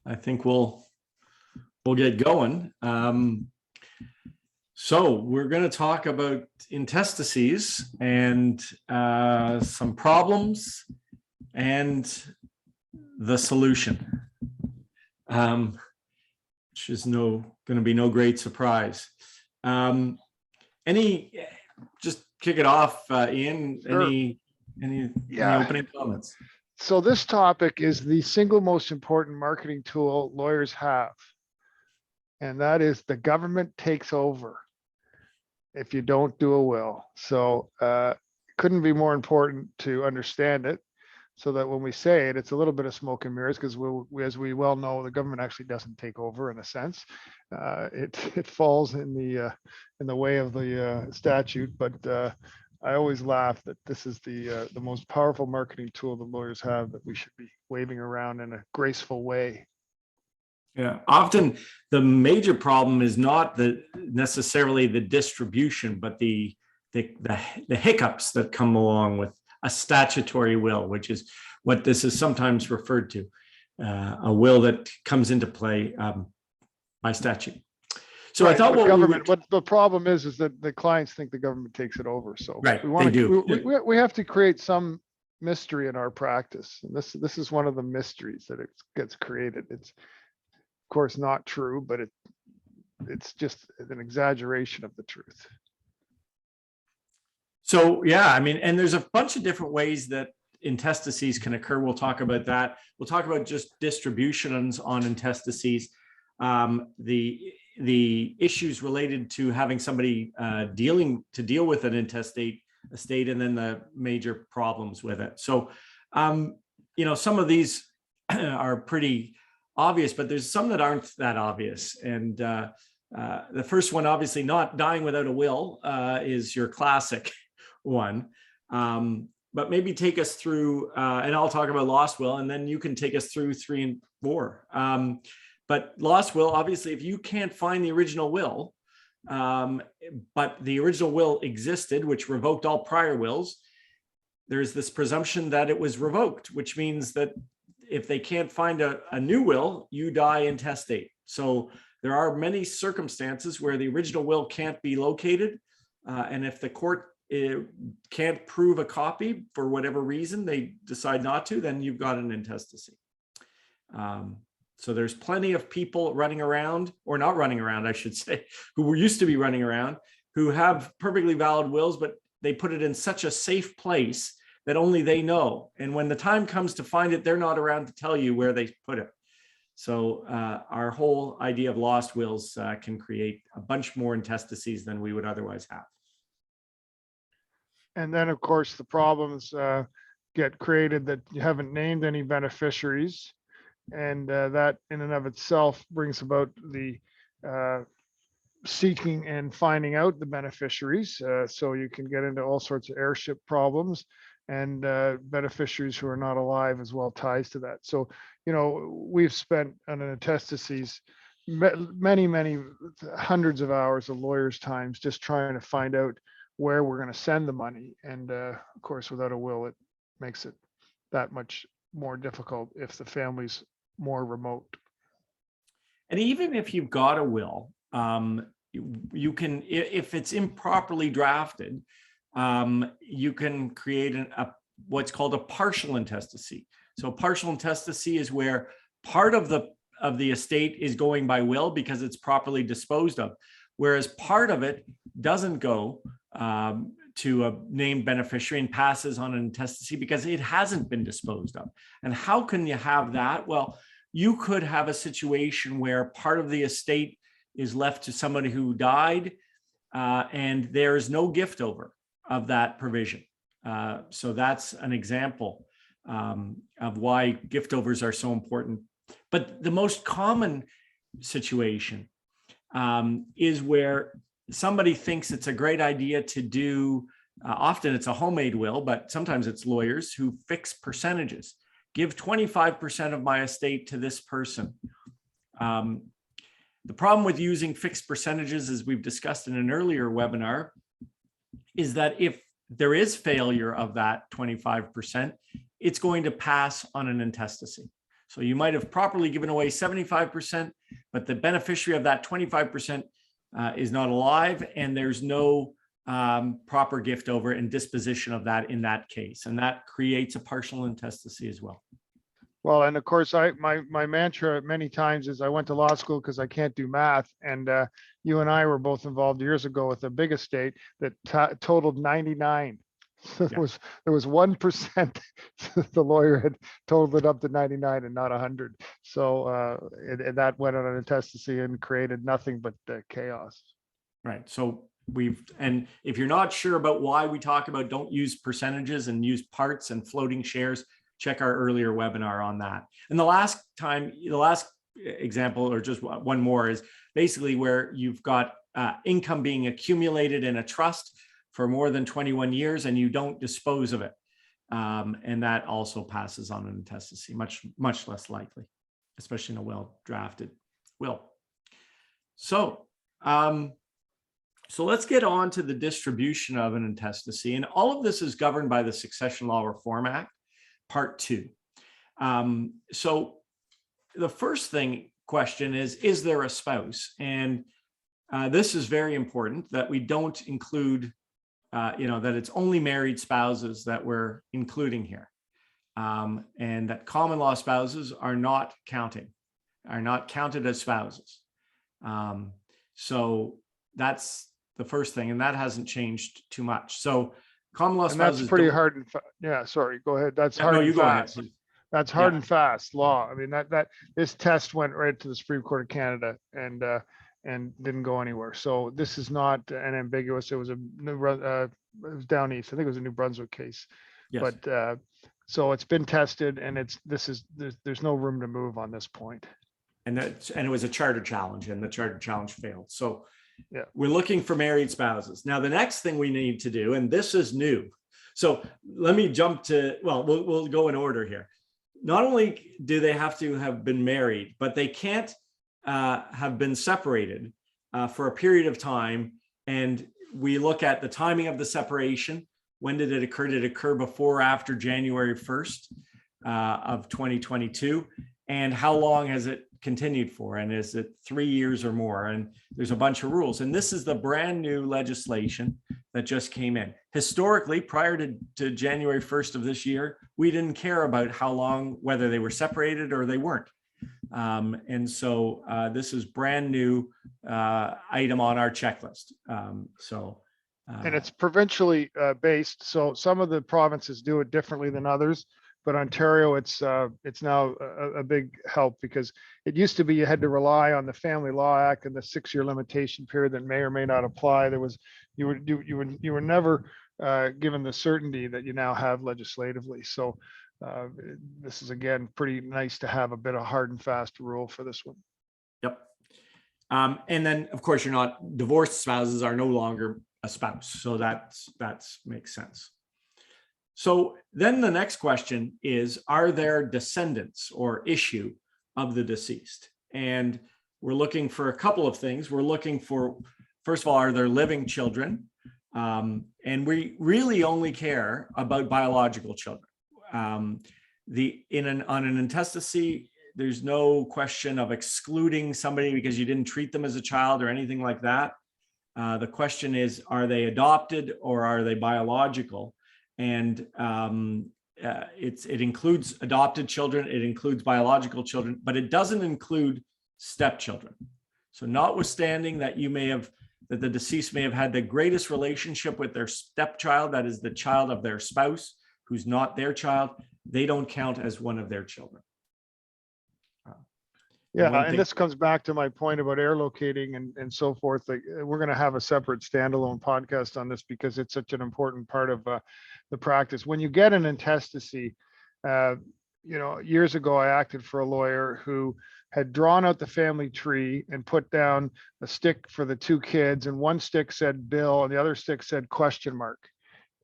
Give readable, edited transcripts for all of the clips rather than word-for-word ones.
I think we'll get going. So we're going to talk about intestacies and some problems and the solution, which is going to be no great surprise. Just kick it off, Ian. Sure. Any opening comments? So this topic is the single most important marketing tool lawyers have, and that is the government takes over if you don't do a will. So couldn't be more important to understand it, so that when we say it, it's a little bit of smoke and mirrors, because as we well know, the government actually doesn't take over in a sense. It falls in the way of the statute, but I always laugh that this is the most powerful marketing tool the lawyers have that we should be waving around in a graceful way. Yeah, often the major problem is not necessarily the distribution, but the hiccups that come along with a statutory will, which is what this is sometimes referred to, a will that comes into play by statute. So right, I thought what the problem is that the clients think the government takes it over. So right, we have to create some mystery in our practice, and this is one of the mysteries that it gets created. It's of course not true, but it's just an exaggeration of the truth. So yeah, I mean, and there's a bunch of different ways that intestacies can occur. We'll talk about that. We'll talk about just distributions on intestacies, the issues related to having somebody deal with an intestate estate, and then the major problems with it. So, some of these are pretty obvious, but there's some that aren't that obvious. And the first one, obviously, not dying without a will, is your classic one. But maybe take us through, and I'll talk about lost will, and then you can take us through 3 and 4. But lost will, obviously, if you can't find the original will, but the original will existed, which revoked all prior wills, there's this presumption that it was revoked, which means that if they can't find a new will, you die intestate. So there are many circumstances where the original will can't be located. And if the court can't prove a copy for whatever reason, they decide not to, then you've got an intestacy. So there's plenty of people running around, or not running around, I should say, who used to be running around, who have perfectly valid wills, but they put it in such a safe place that only they know. And when the time comes to find it, they're not around to tell you where they put it. So our whole idea of lost wills can create a bunch more intestacies than we would otherwise have. And then, of course, the problems get created that you haven't named any beneficiaries. And that in and of itself brings about the seeking and finding out the beneficiaries. So you can get into all sorts of heirship problems, and beneficiaries who are not alive as well ties to that. So, we've spent on an intestacies many hundreds of hours of lawyers' times just trying to find out where we're going to send the money. And of course, without a will, it makes it that much more difficult if the family's more remote. And even if you've got a will, you can, if it's improperly drafted, you can create what's called a partial intestacy. So partial intestacy is where part of the estate is going by will because it's properly disposed of, whereas part of it doesn't go to a named beneficiary and passes on an intestacy because it hasn't been disposed of. And how can you have that? Well, you could have a situation where part of the estate is left to somebody who died, and there is no gift over of that provision. So that's an example of why gift overs are so important. But the most common situation is where somebody thinks it's a great idea to do, often it's a homemade will, but sometimes it's lawyers who fix percentages. Give 25% of my estate to this person. The problem with using fixed percentages, as we've discussed in an earlier webinar, is that if there is failure of that 25%, it's going to pass on an intestacy. So you might have properly given away 75%, but the beneficiary of that 25% is not alive, and there's no proper gift over and disposition of that in that case. And that creates a partial intestacy as well. Well, and of course, my mantra many times is I went to law school because I can't do math. And you and I were both involved years ago with a big estate that totaled 99. So Yeah. there was 1%. The lawyer had totaled it up to 99 and not 100. So and that went on an intestacy and created nothing but chaos. Right. So and if you're not sure about why we talk about don't use percentages and use parts and floating shares, check our earlier webinar on that. And the last example, or just one more, is basically where you've got income being accumulated in a trust for more than 21 years and you don't dispose of it. And that also passes on an intestacy, much less likely, especially in a well-drafted will. So let's get on to the distribution of an intestacy. And all of this is governed by the Succession Law Reform Act, Part 2. So the first question is there a spouse? And this is very important, that we don't include, that it's only married spouses that we're including here. And that common law spouses are not counted as spouses. So that's the first thing, and that hasn't changed too much. So common law spouses. That's pretty hard and yeah, sorry, go ahead. That's hard and fast. That's hard and fast law. I mean, that this test went right to the Supreme Court of Canada and didn't go anywhere. So this is not an ambiguous. It was it was down east. I think it was a New Brunswick case. Yes. But so it's been tested, and there's no room to move on this point. And it was a charter challenge, and the charter challenge failed. So yeah, we're looking for married spouses. Now, the next thing we need to do, and this is new. So let me jump to, we'll go in order here. Not only do they have to have been married, but they can't have been separated for a period of time. And we look at the timing of the separation. When did it occur? Did it occur before or after January 1st of 2022? And how long has it continued for? And is it 3 years or more? And there's a bunch of rules. And this is the brand new legislation that just came in. Historically, prior to January 1st of this year, we didn't care about how long, whether they were separated or they weren't. And so this is brand new item on our checklist. And it's provincially based. So some of the provinces do it differently than others. But Ontario, it's now a big help, because it used to be you had to rely on the Family Law Act and the 6-year limitation period that may or may not apply. You were never given the certainty that you now have legislatively. So this is, again, pretty nice to have a bit of hard and fast rule for this one. Yep. And then, of course, divorced spouses are no longer a spouse. So that makes sense. So then the next question is, are there descendants or issue of the deceased? And we're looking for a couple of things. We're looking for, first of all, are there living children? And we really only care about biological children. On an intestacy, there's no question of excluding somebody because you didn't treat them as a child or anything like that. The question is, are they adopted or are they biological? And it includes adopted children, it includes biological children, but it doesn't include stepchildren. So notwithstanding that that the deceased may have had the greatest relationship with their stepchild, that is the child of their spouse, who's not their child, they don't count as one of their children. Yeah, and this comes back to my point about air locating and so forth. Like, we're going to have a separate standalone podcast on this because it's such an important part of the practice. When you get an intestacy, years ago, I acted for a lawyer who had drawn out the family tree and put down a stick for the 2 kids, and one stick said Bill and the other stick said question mark.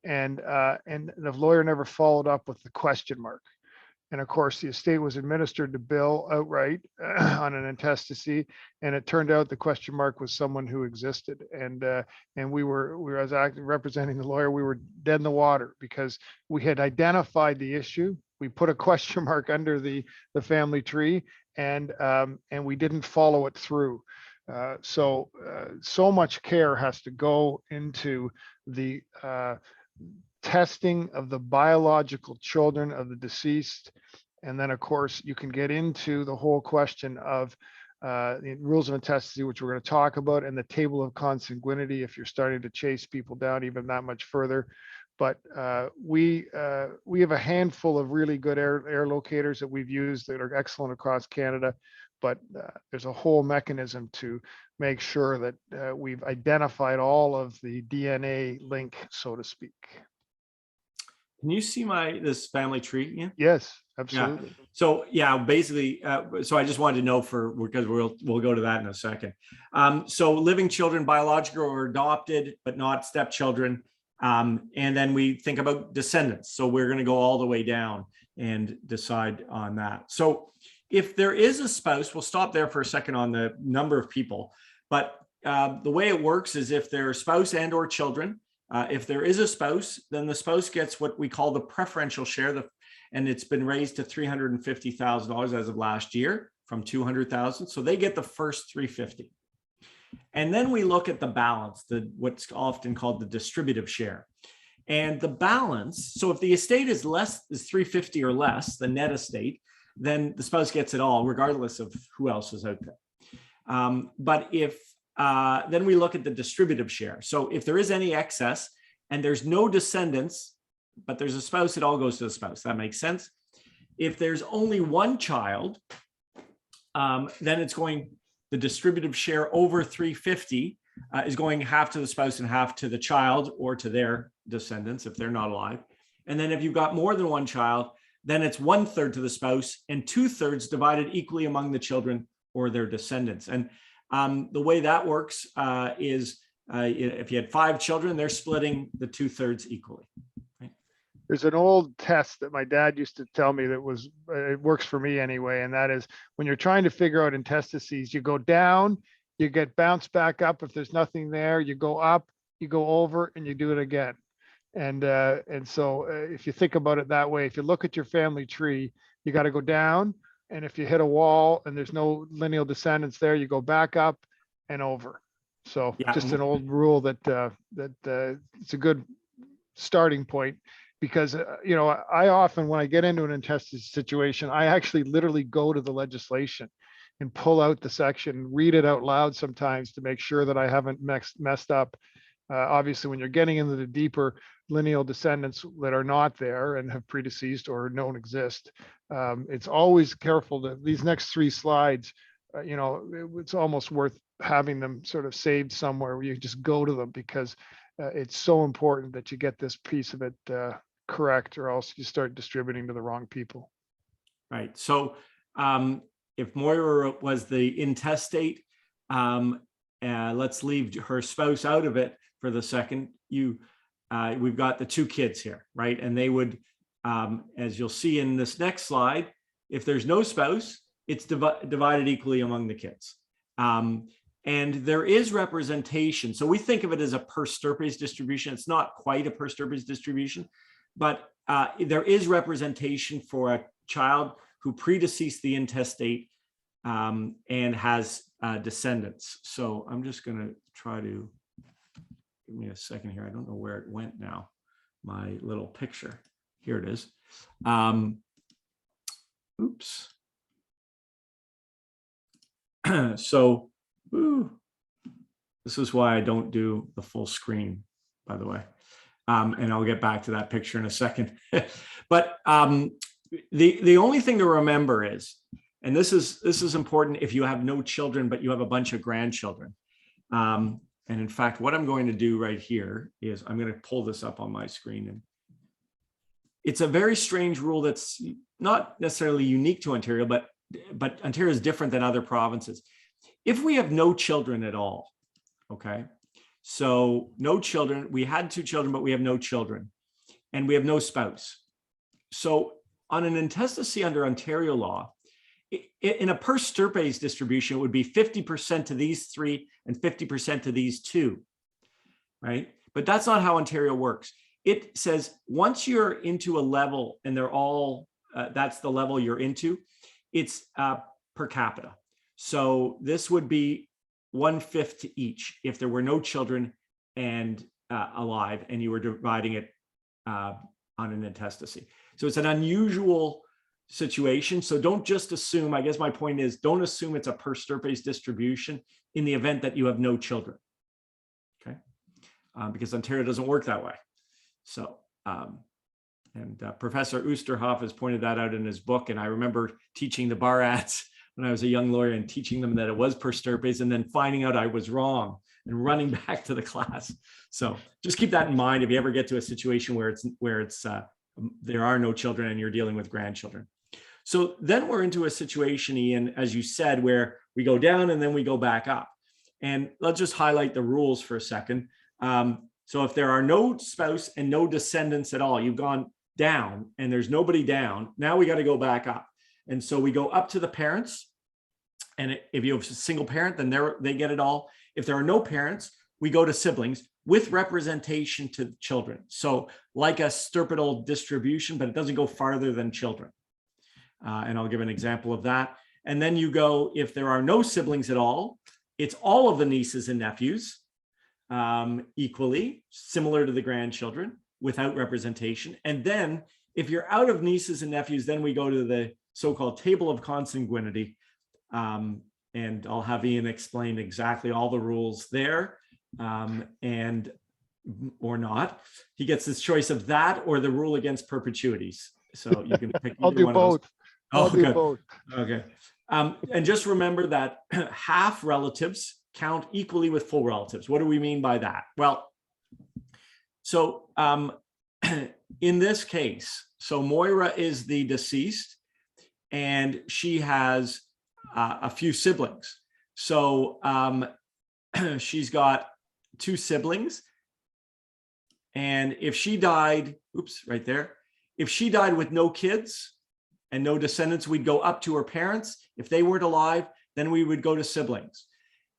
And the lawyer never followed up with the question mark. And of course, the estate was administered to Bill outright on an intestacy, and it turned out the question mark was someone who existed. And we were as representing the lawyer, we were dead in the water because we had identified the issue we put a question mark under the family tree, and we didn't follow it through. So much care has to go into the testing of the biological children of the deceased. And then, of course, you can get into the whole question of the rules of intestacy, which we're going to talk about, and the table of consanguinity if you're starting to chase people down even that much further. But we have a handful of really good air locators that we've used that are excellent across Canada. But there's a whole mechanism to make sure that we've identified all of the DNA link, so to speak. Can you see this family tree? Yeah. Yes, absolutely. Yeah. So yeah, basically, so I just wanted to know because we'll go to that in a second. So living children, biological or adopted, but not stepchildren. And then we think about descendants. So we're going to go all the way down and decide on that. So if there is a spouse, we'll stop there for a second on the number of people. But the way it works is if they're a spouse and or children, if there is a spouse, then the spouse gets what we call the preferential share, and it's been raised to $350,000 as of last year from $200,000. So they get the first $350,000. And then we look at the balance, what's often called the distributive share. And the balance, so if the estate is $350,000 or less, the net estate, then the spouse gets it all, regardless of who else is out there. But if then we look at the distributive share. So if there is any excess and there's no descendants, but there's a spouse, it all goes to the spouse. That makes sense. If there's only one child, then it's going, the distributive share over 350 is going half to the spouse and half to the child or to their descendants if they're not alive. And then if you've got more than one child, then it's 1/3 to the spouse and 2/3 divided equally among the children or their descendants. And the way that works is if you had 5 children, they're splitting the 2/3 equally. Right? There's an old test that my dad used to tell me that it works for me anyway. And that is when you're trying to figure out intestacies, you go down, you get bounced back up. If there's nothing there, you go up, you go over, and you do it again. And so if you think about it that way, if you look at your family tree, you got to go down. And if you hit a wall and there's no lineal descendants there, you go back up and over. So yeah, just an old rule that it's a good starting point, because I often, when I get into an intestacy situation, I actually literally go to the legislation and pull out the section, read it out loud sometimes to make sure that I haven't messed up. Obviously, when you're getting into the deeper lineal descendants that are not there and have predeceased or don't exist, it's always careful that these next 3 slides, it's almost worth having them sort of saved somewhere where you just go to them, because it's so important that you get this piece of it correct, or else you start distributing to the wrong people. Right. So if Moira was the intestate, let's leave her spouse out of it for the second. We've got the 2 kids here, right? And they would, as you'll see in this next slide, if there's no spouse, it's divided equally among the kids. And there is representation. So we think of it as a per stirpes distribution. It's not quite a per stirpes distribution, but there is representation for a child who predeceased the intestate and has descendants. So I'm just going to try to, give me a second here. I don't know where it went now. My little picture. Here it is. Oops. So, this is why I don't do the full screen, by the way. And I'll get back to that picture in a second. But the only thing to remember is, and this is important if you have no children, but you have a bunch of grandchildren. And in fact, what I'm going to do right here is I'm going to pull this up on my screen. And it's a very strange rule that's not necessarily unique to Ontario, but Ontario is different than other provinces. If we have no children at all, okay, so no children, we had 2 children, but we have no children, and we have no spouse. So on an intestacy under Ontario law, in a per stirpes distribution, it would be 50% to these 3 and 50% to these 2, right? But that's not how Ontario works. It says once you're into a level and they're all that's the level you're into, it's per capita. So this would be 1/5 to each if there were no children and alive, and you were dividing it on an intestacy. So it's an unusual situation. So don't just assume, I guess my point is, don't assume it's a per stirpes distribution in the event that you have no children. Okay. Because Ontario doesn't work that way. So, Professor Oosterhoff has pointed that out in his book. And I remember teaching the bar ads when I was a young lawyer and teaching them that it was per stirpes, and then finding out I was wrong and running back to the class. So just keep that in mind if you ever get to a situation where there are no children and you're dealing with grandchildren. So then we're into a situation, Ian, as you said, where we go down and then we go back up. And let's just highlight the rules for a second. So if there are no spouse and no descendants at all, you've gone down and there's nobody down, now we got to go back up. And so we go up to the parents. And if you have a single parent, then they get it all. If there are no parents, we go to siblings with representation to children. So like a stirpidal distribution, but it doesn't go farther than children. And I'll give an example of that. And then you go, if there are no siblings at all, it's all of the nieces and nephews equally, similar to the grandchildren, without representation. And then if you're out of nieces and nephews, then we go to the so-called table of consanguinity. And I'll have Ian explain exactly all the rules there, and or not. He gets his choice of that or the rule against perpetuities. So you can pick I'll do both. I'll do both. Okay. And just remember that half relatives count equally with full relatives. What do we mean by that? Well, so in this case, so Moira is the deceased and she has a few siblings. So she's got 2 siblings. And if she died, oops, right there. If she died with no kids and no descendants, we'd go up to her parents. If they weren't alive, then we would go to siblings.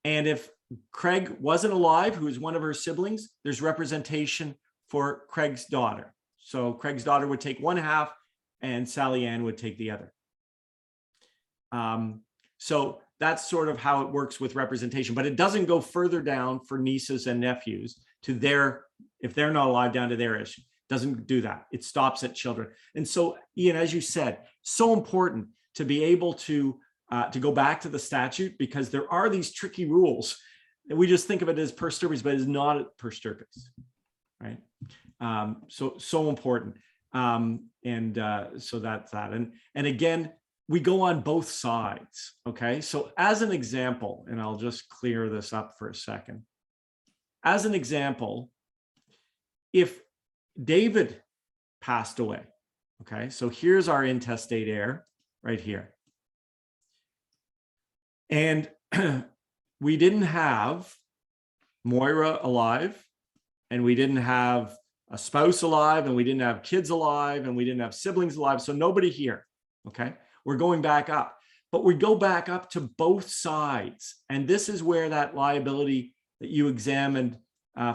And if Craig wasn't alive, who is one of her siblings, there's representation for Craig's daughter. So Craig's daughter would take 1/2 and Sally Ann would take the other. So that's sort of how it works with representation, but it doesn't go further down for nieces and nephews to if they're not alive, down to their issue. Doesn't do that. It stops at children. And so, Ian, as you said, so important to be able to go back to the statute, because there are these tricky rules that we just think of it as per stirpes, but it's not per stirpes, right? So important. So that's that. And again, we go on both sides. Okay. So as an example, and I'll just clear this up for a second. As an example, if David passed away, okay, so here's our intestate heir right here. And we didn't have Moira alive, and we didn't have a spouse alive, and we didn't have kids alive, and we didn't have siblings alive. So nobody here, okay? We're going back up, but we go back up to both sides. And this is where that liability that you examined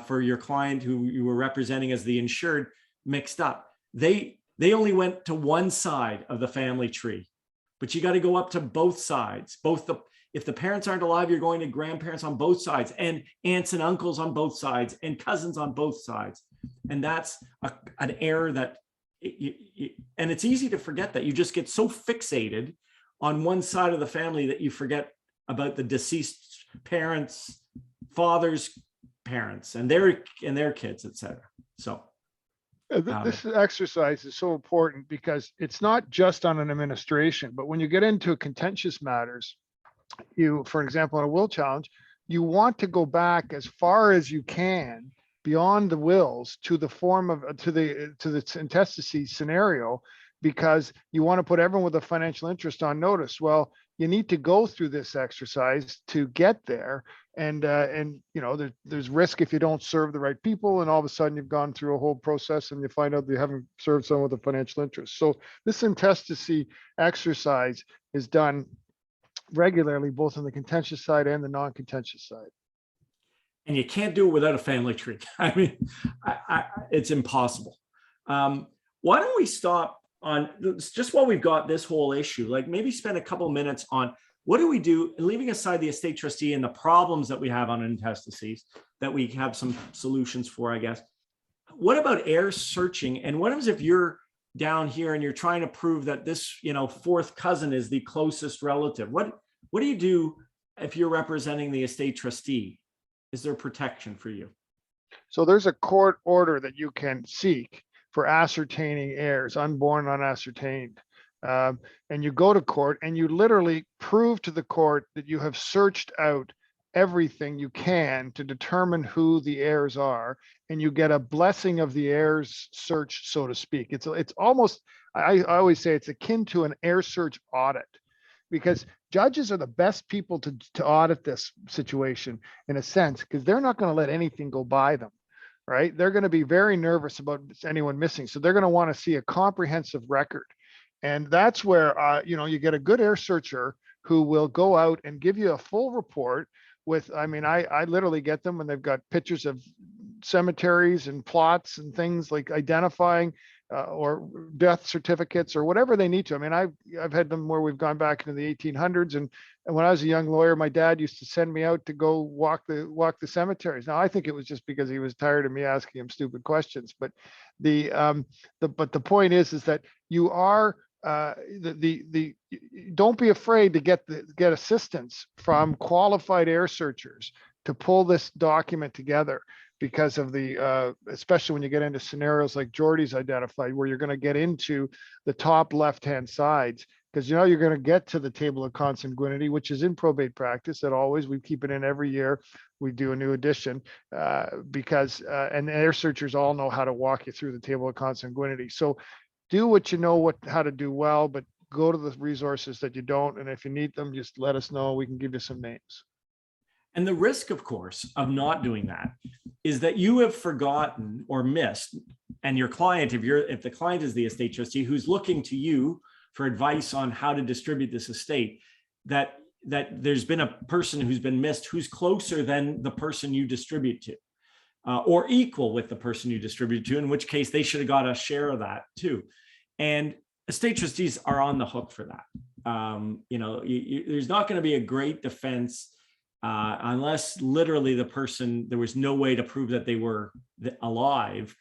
for your client who you were representing as the insured mixed up. They only went to one side of the family tree, but you got to go up to both sides. If the parents aren't alive, you're going to grandparents on both sides, and aunts and uncles on both sides, and cousins on both sides. And that's an error that, and it's easy to forget that. You just get so fixated on one side of the family that you forget about the deceased parents, fathers, parents, and their kids, etc. So this exercise is so important because it's not just on an administration, but when you get into contentious matters, for example, in a will challenge, you want to go back as far as you can beyond the wills to the form of to the intestacies scenario, because you want to put everyone with a financial interest on notice. Well, you need to go through this exercise to get there, and you know, there's risk if you don't serve the right people, and all of a sudden you've gone through a whole process and you find out that you haven't served someone with a financial interest. So this intestacy exercise is done regularly, both on the contentious side and the non-contentious side. And you can't do it without a family tree. I mean, it's impossible. Why don't we stop on just while we've got this whole issue, like maybe spend a couple minutes on what do we do, leaving aside the estate trustee and the problems that we have on intestacies that we have some solutions for, I guess. What about heir searching? And what if you're down here and you're trying to prove that this, fourth cousin is the closest relative? What do you do if you're representing the estate trustee? Is there protection for you? So there's a court order that you can seek for ascertaining heirs, unborn, unascertained. And you go to court and you literally prove to the court that you have searched out everything you can to determine who the heirs are, and you get a blessing of the heirs search, so to speak. It's almost, I always say it's akin to an heir search audit, because judges are the best people to audit this situation in a sense, because they're not going to let anything go by them, right? They're going to be very nervous about anyone missing. So they're going to want to see a comprehensive record. And that's where, you get a good heir searcher who will go out and give you a full report with, I literally get them when they've got pictures of cemeteries and plots and things like identifying or death certificates or whatever they need to. I've had them where we've gone back into the 1800s, and when I was a young lawyer, my dad used to send me out to go walk the cemeteries. Now I think it was just because he was tired of me asking him stupid questions, but the point is that you are don't be afraid to get assistance from qualified heir searchers to pull this document together, because of the especially when you get into scenarios like Jordy's identified, where you're going to get into the top left hand sides, because you're going to get to the table of consanguinity, which is in probate practice. That always, we keep it in every year. We do a new edition because and heir searchers all know how to walk you through the table of consanguinity. So do what you know how to do well, but go to the resources that you don't. And if you need them, just let us know. We can give you some names. And the risk, of course, of not doing that is that you have forgotten or missed, and your client, if the client is the estate trustee who's looking to you for advice on how to distribute this estate, that there's been a person who's been missed who's closer than the person you distribute to. Or equal with the person you distribute to, in which case they should have got a share of that too. And estate trustees are on the hook for that. There's not going to be a great defense unless literally the person, there was no way to prove that they were alive,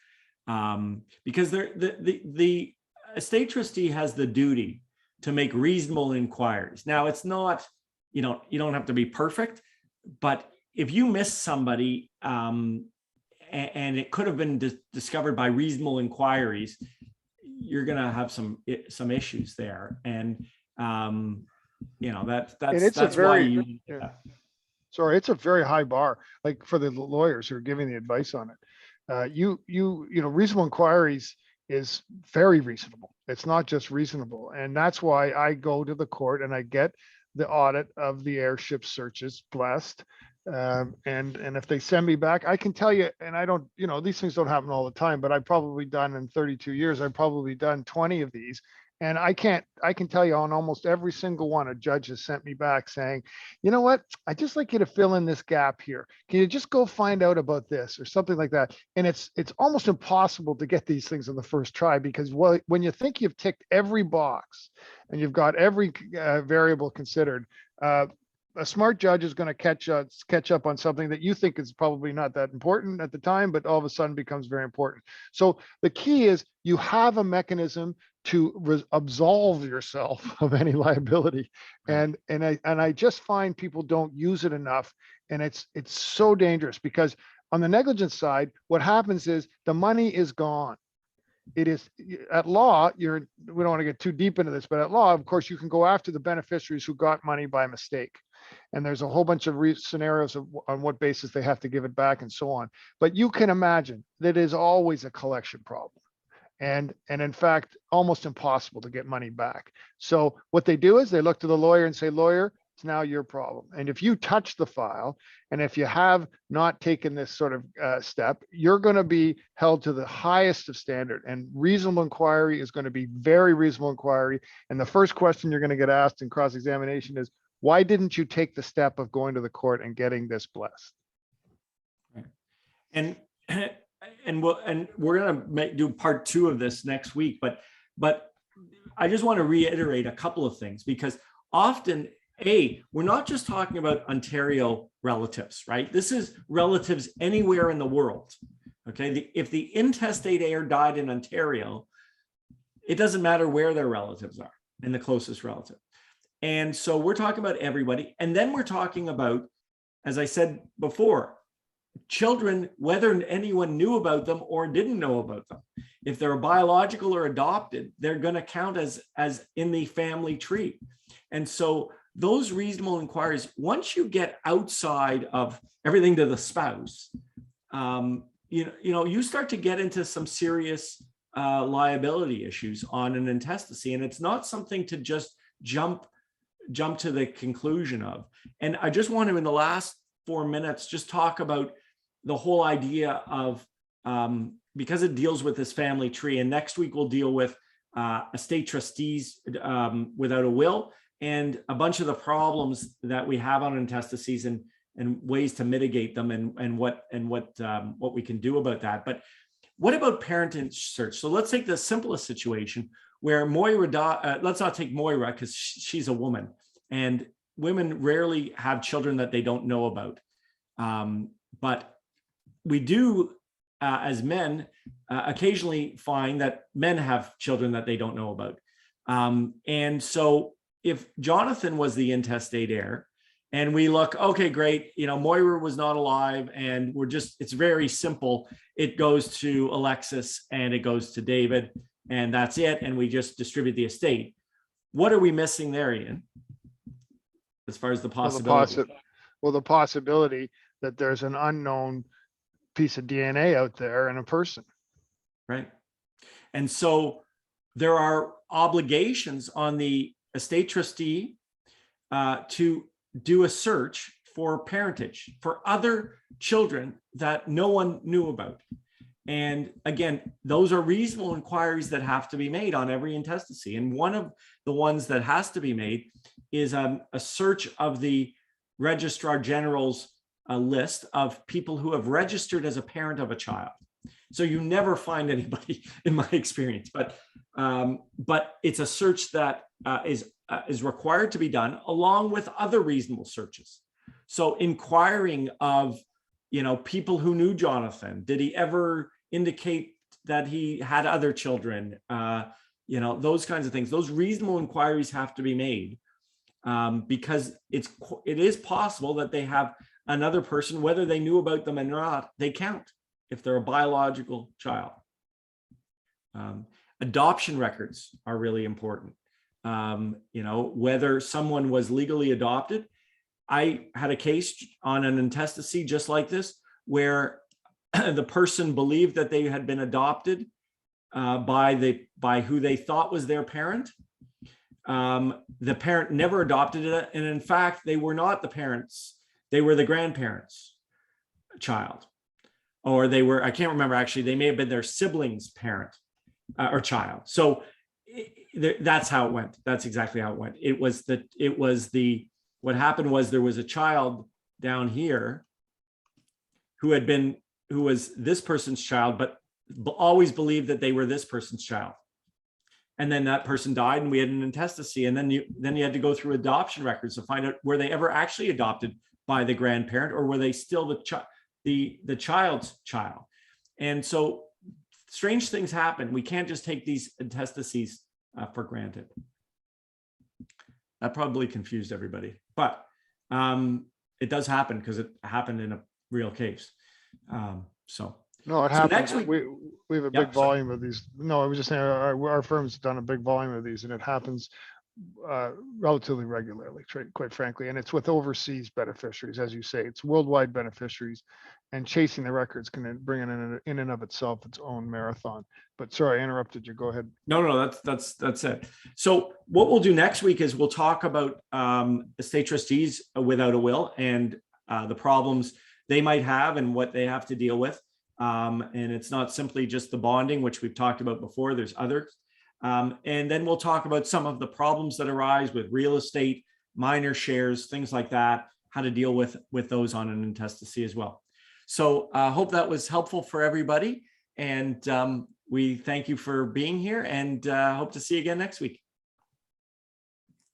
because the estate trustee has the duty to make reasonable inquiries. Now, it's not, you don't have to be perfect, but if you miss somebody, and it could have been discovered by reasonable inquiries, you're going to have some issues there. And, that's why you. Yeah. Sorry, it's a very high bar, like for the lawyers who are giving the advice on it. Reasonable inquiries is very reasonable. It's not just reasonable. And that's why I go to the court and I get the audit of the heirship searches blessed. And if they send me back, I can tell you, and I don't, these things don't happen all the time, but I've probably done in 32 years, I've probably done 20 of these. And I can tell you on almost every single one, a judge has sent me back saying, you know what, I'd just like you to fill in this gap here. Can you just go find out about this or something like that? And it's almost impossible to get these things on the first try, because when you think you've ticked every box and you've got every variable considered, a smart judge is going to catch up on something that you think is probably not that important at the time, but all of a sudden becomes very important. So the key is you have a mechanism to absolve yourself of any liability. And I just find people don't use it enough. And it's so dangerous, because on the negligence side, what happens is the money is gone. It is at law, we don't want to get too deep into this, but at law, of course, you can go after the beneficiaries who got money by mistake. And there's a whole bunch of scenarios on what basis they have to give it back and so on. But you can imagine that is always a collection problem. And in fact, almost impossible to get money back. So what they do is they look to the lawyer and say, lawyer, it's now your problem. And if you touch the file, and if you have not taken this sort of step, you're going to be held to the highest of standard. And reasonable inquiry is going to be very reasonable inquiry. And the first question you're going to get asked in cross-examination is, why didn't you take the step of going to the court and getting this blessed? And we're going to do part 2 of this next week, but I just want to reiterate a couple of things, because often, we're not just talking about Ontario relatives, right? This is relatives anywhere in the world. Okay, if the intestate heir died in Ontario, it doesn't matter where their relatives are and the closest relative. And so we're talking about everybody. And then we're talking about, as I said before, children, whether anyone knew about them or didn't know about them. If they're biological or adopted, they're going to count as in the family tree. And so those reasonable inquiries, once you get outside of everything to the spouse, you start to get into some serious liability issues on an intestacy, and it's not something to just jump to the conclusion of. And I just want to, in the last 4 minutes, just talk about the whole idea of, because it deals with this family tree, and next week we'll deal with estate trustees without a will, and a bunch of the problems that we have on intestacies, and ways to mitigate them, and what we can do about that. But what about parentage search? So let's take the simplest situation where Moira, let's not take Moira because she's a woman, and women rarely have children that they don't know about. But we do, as men, occasionally find that men have children that they don't know about. And so if Jonathan was the intestate heir, and we look, okay, great, Moira was not alive, and it's very simple. It goes to Alexis and it goes to David, and that's it. And we just distribute the estate. What are we missing there, Ian? As far as the possibility? Well, the possibility that there's an unknown piece of DNA out there in a person. Right. And so there are obligations on the estate trustee to do a search for parentage for other children that no one knew about. And again, those are reasonable inquiries that have to be made on every intestacy. And one of the ones that has to be made is a search of the Registrar General's list of people who have registered as a parent of a child. So you never find anybody, in my experience, but it's a search that is required to be done along with other reasonable searches. So inquiring of, people who knew Jonathan, did he ever indicate that he had other children? Those kinds of things. Those reasonable inquiries have to be made because it is possible that they have another person, whether they knew about them or not, they count if they're a biological child. Adoption records are really important. Whether someone was legally adopted. I had a case on an intestacy just like this, where the person believed that they had been adopted by who they thought was their parent. The parent never adopted it, and in fact, they were not the parents; they were the grandparents' child, or they were. I can't remember actually. They may have been their sibling's parent or child. So that's how it went. That's exactly how it went. What happened was there was a child down here who was this person's child, but always believed that they were this person's child. And then that person died and we had an intestacy. And then you had to go through adoption records to find out, were they ever actually adopted by the grandparent, or were they still the child's child? And so strange things happen. We can't just take these intestacies for granted. That probably confused everybody, but it does happen because it happened in a real case. No, it happens. Next week, we have a big volume of these. No, I was just saying our firm's done a big volume of these, and it happens relatively regularly, quite frankly. And it's with overseas beneficiaries, as you say. It's worldwide beneficiaries, and chasing the records can bring in and of itself its own marathon. But sorry, I interrupted you. Go ahead. No, that's it. So what we'll do next week is we'll talk about estate trustees without a will and the problems they might have and what they have to deal with. And it's not simply just the bonding, which we've talked about before. There's others. And then we'll talk about some of the problems that arise with real estate, minor shares, things like that, how to deal with those on an intestacy as well. So I hope that was helpful for everybody. And we thank you for being here and hope to see you again next week.